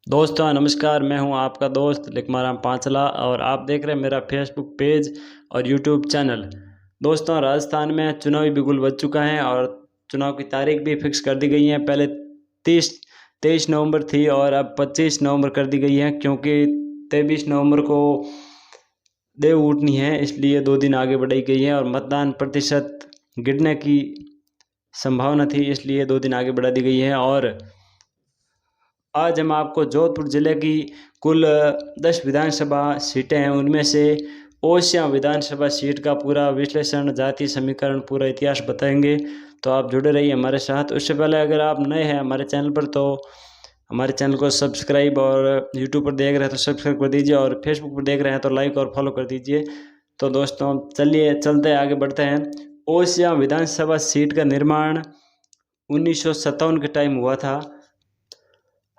दोस्तों नमस्कार। मैं हूं आपका दोस्त लिखमाराम पांचला और आप देख रहे हैं मेरा फेसबुक पेज और यूट्यूब चैनल। दोस्तों राजस्थान में चुनावी बिगुल बज चुका है और चुनाव की तारीख भी फिक्स कर दी गई है। पहले 23 नवंबर थी और अब 25 नवंबर कर दी गई है, क्योंकि 23 नवंबर को देव उठनी है, इसलिए 2 दिन आगे बढ़ाई गई है। और मतदान प्रतिशत गिरने की संभावना थी, इसलिए 2 दिन आगे बढ़ा दी गई है। और आज हम आपको जोधपुर जिले की कुल 10 विधानसभा सीटें हैं, उनमें से ओसियां विधानसभा सीट का पूरा विश्लेषण, जाति समीकरण, पूरा इतिहास बताएंगे। तो आप जुड़े रहिए हमारे साथ। उससे पहले अगर आप नए हैं हमारे चैनल पर तो हमारे चैनल को सब्सक्राइब, और यूट्यूब पर देख रहे हैं तो सब्सक्राइब कर दीजिए, और फेसबुक पर देख रहे हैं तो लाइक और फॉलो कर दीजिए। तो दोस्तों चलिए चलते हैं, आगे बढ़ते हैं। ओसियां विधानसभा सीट का निर्माण 1957 के टाइम हुआ था।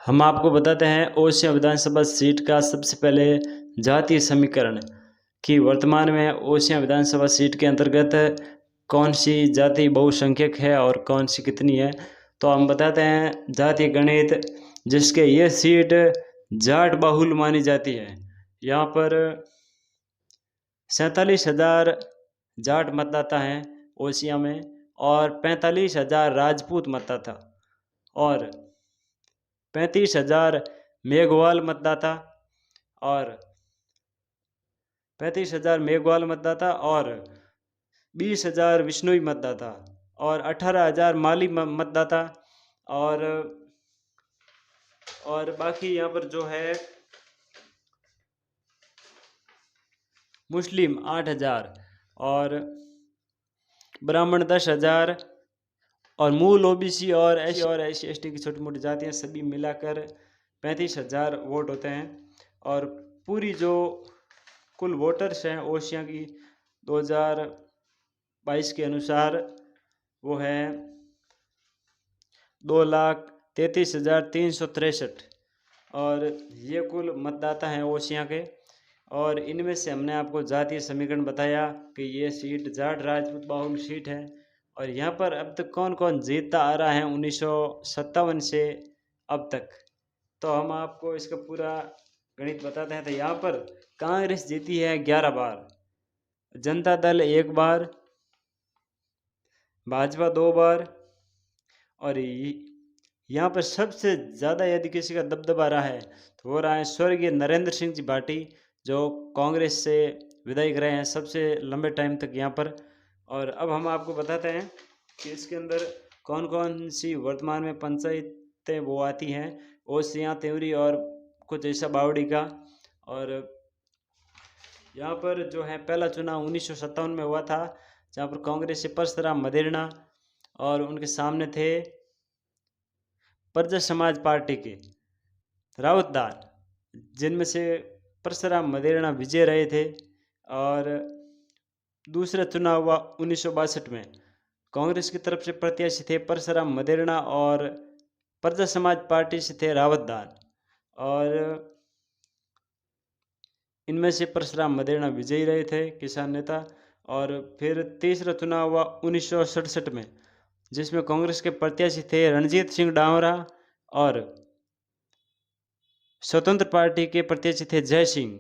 हम आपको बताते हैं ओसियां विधानसभा सीट का सबसे पहले जातीय समीकरण, कि वर्तमान में ओसियां विधानसभा सीट के अंतर्गत कौन सी जाति बहुसंख्यक है और कौन सी कितनी है। तो हम बताते हैं जातीय गणित, जिसके ये सीट जाट बाहुल मानी जाती है। यहाँ पर 47,000 जाट मतदाता हैं ओसिया में, और 45,000 राजपूत मतदाता, और 35,000 मेघवाल मतदाता, और 20,000 विश्नोई मतदाता, और 18,000 माली मतदाता, और बाकी यहाँ पर जो है मुस्लिम 8,000, और ब्राह्मण 10,000, और मूल ओबीसी और एससी एसटी की छोटी मोटी जातियाँ सभी मिलाकर 35,000 वोट होते हैं। और पूरी जो कुल वोटर्स हैं ओसिया की 2022 के अनुसार वो है 2,33,363, और ये कुल मतदाता हैं ओसिया के। और इनमें से हमने आपको जातीय समीकरण बताया कि ये सीट जाट राजपूत बाहुल सीट है। और यहाँ पर अब तक कौन कौन जीतता आ रहा है 1957 से अब तक, तो हम आपको इसका पूरा गणित बताते हैं। तो यहाँ पर कांग्रेस जीती है 11 बार, जनता दल 1 बार, भाजपा 2 बार, और यहाँ पर सबसे ज़्यादा यदि किसी का दबदबा रहा है तो वो रहा है स्वर्गीय नरेंद्र सिंह जी भाटी, जो कांग्रेस से विधायक रहे हैं सबसे लंबे टाइम तक यहाँ पर। और अब हम आपको बताते हैं कि इसके अंदर कौन कौन सी वर्तमान में पंचायतें वो आती हैं, ओसियां, त्यूरी और कुछ ऐसा बावड़ी का। और यहाँ पर जो है पहला चुनाव 1957 में हुआ था, जहाँ पर कांग्रेस से परसराम मदेरणा और उनके सामने थे प्रजा समाज पार्टी के राउतदार, जिनमें से परसराम मदेरणा विजय रहे थे। और दूसरा चुनाव हुआ 1962 में, कांग्रेस की तरफ से प्रत्याशी थे परसराम मदेरणा और प्रजा समाज पार्टी से थे रावतदार, और इनमें से परसराम मदेरणा विजयी रहे थे, किसान नेता। और फिर तीसरा चुनाव हुआ 1967 में, जिसमें कांग्रेस के प्रत्याशी थे रणजीत सिंह डावरा, और स्वतंत्र पार्टी के प्रत्याशी थे जय सिंह।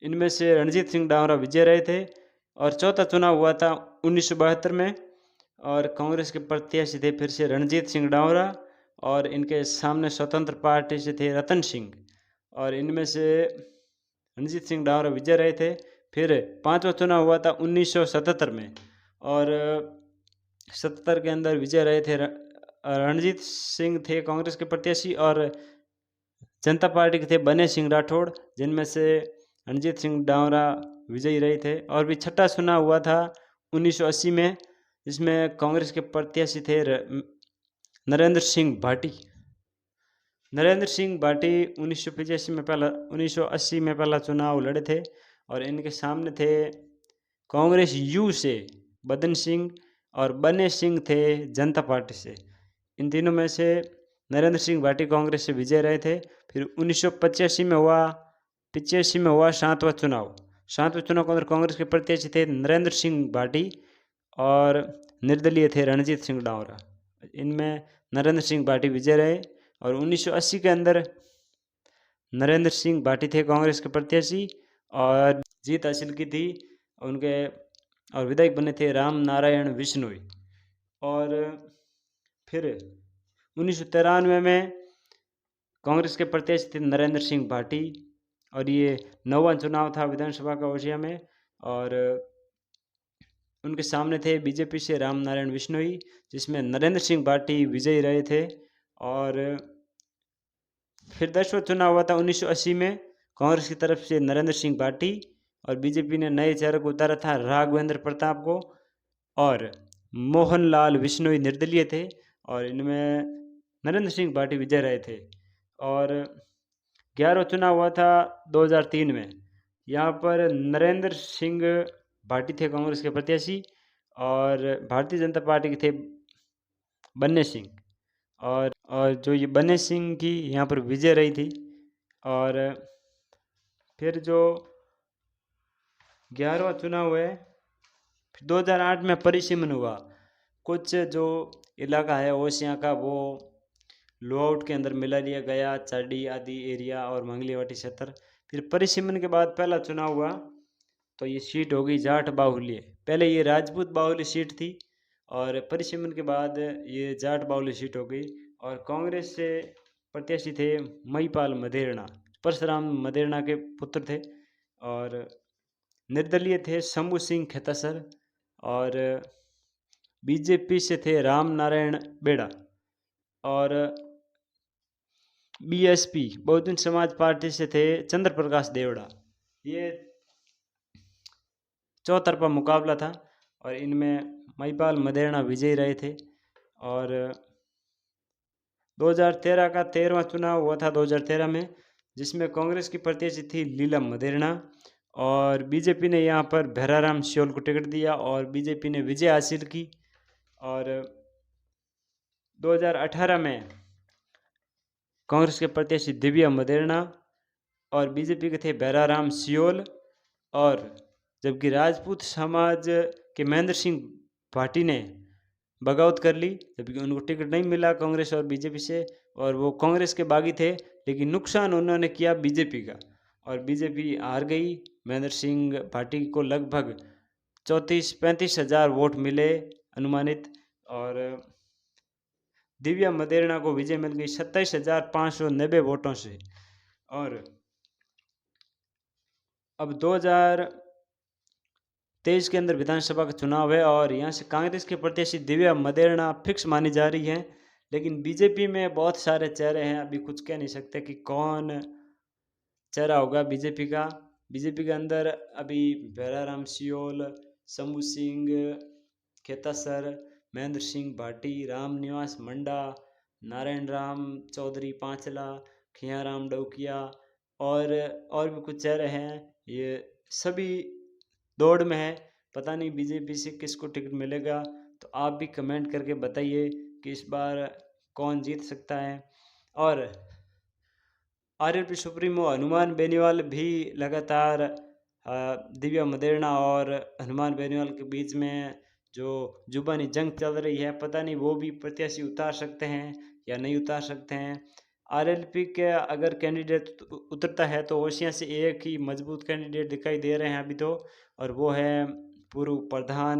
इनमें से रणजीत सिंह डावरा विजय रहे थे। और चौथा चुनाव हुआ था 1972 में, और कांग्रेस के प्रत्याशी थे फिर से रणजीत सिंह डावरा, और इनके सामने स्वतंत्र पार्टी से थे रतन सिंह, और इनमें से रणजीत सिंह डावरा विजय रहे थे। फिर पांचवा चुनाव हुआ था 1977 में, और 77 के अंदर विजय रहे थे रणजीत सिंह थे कांग्रेस के प्रत्याशी, और जनता पार्टी के थे बने सिंह राठौड़, जिनमें से रणजीत सिंह डावरा विजयी रहे थे। और भी छठा चुनाव हुआ था 1980 में, जिसमें कांग्रेस के प्रत्याशी थे नरेंद्र सिंह भाटी। नरेंद्र सिंह भाटी 1980 में पहला चुनाव लड़े थे, और इनके सामने थे कांग्रेस यू से बदन सिंह, और बने सिंह थे जनता पार्टी से। इन तीनों में से नरेंद्र सिंह भाटी कांग्रेस से विजय रहे थे। फिर 1985 में हुआ सातवां चुनाव के अंदर कांग्रेस के प्रत्याशी थे नरेंद्र सिंह भाटी, और निर्दलीय थे रणजीत सिंह डावरा। इनमें नरेंद्र सिंह भाटी विजय रहे। और 1980 के अंदर नरेंद्र सिंह भाटी थे कांग्रेस के प्रत्याशी और जीत हासिल की थी उनके, और विधायक बने थे राम नारायण बिश्नोई। और फिर 1993 में कांग्रेस के प्रत्याशी थे नरेंद्र सिंह भाटी, और ये 9वां चुनाव था विधानसभा का ओडिशा में। और उनके सामने थे बीजेपी से राम नारायण बिश्नोई, जिसमें नरेंद्र सिंह भाटी विजयी रहे थे। और फिर 10वां चुनाव हुआ था 1980 में, कांग्रेस की तरफ से नरेंद्र सिंह भाटी और बीजेपी ने नए चेहरे को उतारा था, राघवेंद्र प्रताप को, और मोहनलाल बिश्नोई निर्दलीय थे, और इनमें नरेंद्र सिंह भाटी विजय रहे थे। और 11वां चुनाव हुआ था 2003 में। यहाँ पर नरेंद्र सिंह भाटी थे कांग्रेस के प्रत्याशी, और भारतीय जनता पार्टी के थे बन्ने सिंह। और जो ये बन्ने सिंह की यहाँ पर विजय रही थी। और फिर जो 11वां चुनाव हुए, फिर 2008 में परिसीमन हुआ। कुछ जो इलाका है ओसियाँ का वो लोआउट के अंदर मिला लिया गया, चाडी आदि एरिया और मंगलीवाटी क्षेत्र। फिर परिसीमन के बाद पहला चुनाव हुआ तो ये सीट हो गई जाट बाहुल्य। पहले ये राजपूत बाहुल्य सीट थी, और परिसीमन के बाद ये जाट बाहुल्य सीट हो गई। और कांग्रेस से प्रत्याशी थे महिपाल मदेरणा, परशुराम मदेरणा के पुत्र थे। और निर्दलीय थे शंभू सिंह खेतासर, और बीजेपी से थे राम नारायण बेड़ा, और बीएसपी बहुजन समाज पार्टी से थे चंद्र प्रकाश देवड़ा। ये चौतरफा मुकाबला था, और इनमें महिपाल मदेरणा विजयी रहे थे। और 2013 का 13वां चुनाव हुआ था 2013 में, जिसमें कांग्रेस की प्रत्याशी थी लीलम मदेरणा, और बीजेपी ने यहाँ पर भैराराम सियोल को टिकट दिया, और बीजेपी ने विजय हासिल की। और 2018 में कांग्रेस के प्रत्याशी दिव्या मदेरणा और बीजेपी के थे भैराराम सियोल, और जबकि राजपूत समाज के महेंद्र सिंह भाटी ने बगावत कर ली, जबकि उनको टिकट नहीं मिला कांग्रेस और बीजेपी से, और वो कांग्रेस के बागी थे, लेकिन नुकसान उन्होंने किया बीजेपी का, और बीजेपी हार गई। महेंद्र सिंह भाटी को लगभग 34-35 हज़ार वोट मिले अनुमानित, और दिव्या मदेरणा को विजय मिल गई 27,590 वोटों से। और अब 2023 के अंदर विधानसभा का चुनाव है, और यहाँ से कांग्रेस के प्रत्याशी दिव्या मदेरणा फिक्स मानी जा रही है। लेकिन बीजेपी में बहुत सारे चेहरे हैं, अभी कुछ कह नहीं सकते कि कौन चेहरा होगा बीजेपी का। बीजेपी के अंदर अभी भैराराम सियोल, शंभू सिंह खेतासर, महेंद्र सिंह भाटी, राम निवास मंडा, नारायण राम चौधरी पांचला, खियाराम डौकिया, और भी कुछ चेहरे हैं। ये सभी दौड़ में है, पता नहीं बीजेपी से किसको टिकट मिलेगा। तो आप भी कमेंट करके बताइए कि इस बार कौन जीत सकता है। और आरएलपी सुप्रीमो हनुमान बेनीवाल भी लगातार दिव्या मदेरणा और हनुमान बेनीवाल के बीच में जो जुबानी जंग चल रही है, पता नहीं वो भी प्रत्याशी उतार सकते हैं या नहीं उतार सकते हैं। आरएलपी के अगर कैंडिडेट उतरता है तो ओसियां से एक ही मजबूत कैंडिडेट दिखाई दे रहे हैं अभी तो, और वो है पूर्व प्रधान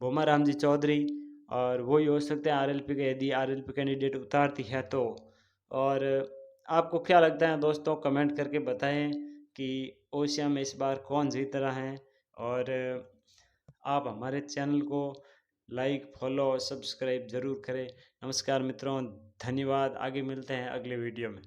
भोमाराम जी चौधरी, और वही हो सकते हैं आरएलपी के, यदि आरएलपी कैंडिडेट उतारती है तो। और आपको क्या लगता है दोस्तों, कमेंट करके बताएं कि ओसिया में इस बार कौन जीत रहा है। और आप हमारे चैनल को लाइक, फॉलो और सब्सक्राइब ज़रूर करें। नमस्कार मित्रों, धन्यवाद। आगे मिलते हैं अगले वीडियो में।